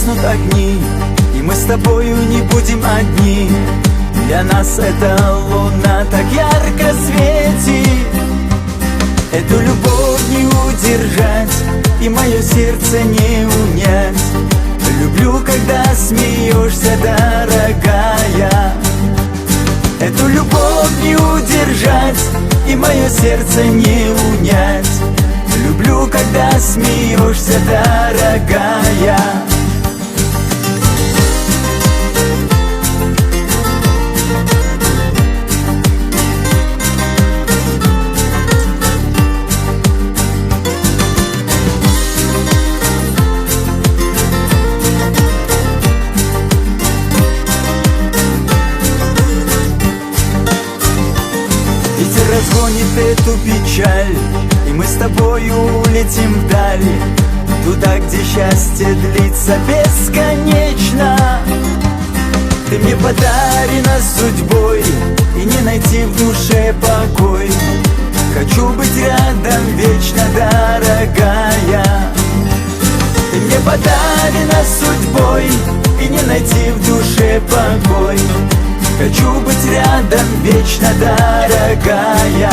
погаснут огни, и мы с тобою не будем одни. Для нас эта луна так ярко светит, эту любовь не удержать и мое сердце не унять. Люблю, когда смеешься, дорогая. Эту любовь не удержать и мое сердце не унять. Люблю, когда смеешься, дорогая. Ветер разгонит эту печаль, и мы с тобою улетим вдаль, туда, где счастье длится бесконечно. Ты мне подарена судьбой, и не найти в душе покой. Хочу быть рядом вечно, дорогая. Ты мне подарена судьбой, и не найти в душе покой. Хочу быть рядом вечно, дорогая.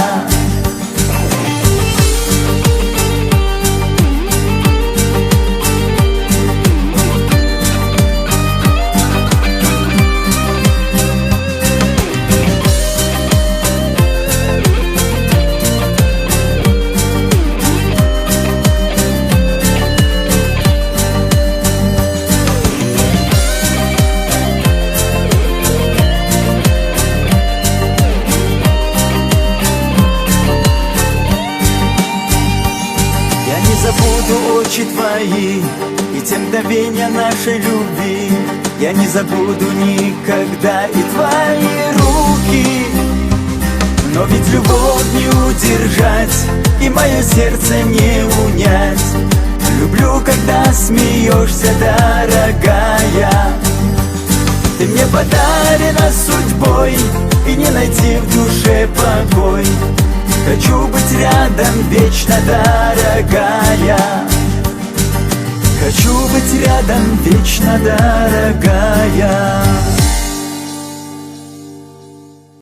Забуду очи твои и те мгновения нашей любви. Я не забуду никогда и твои руки. Но ведь любовь не удержать и мое сердце не унять. Люблю, когда смеешься, дорогая. Ты мне подарена судьбой, и не найти в душе покой. Хочу быть рядом вечно, дорогая. Хочу быть рядом вечно, дорогая.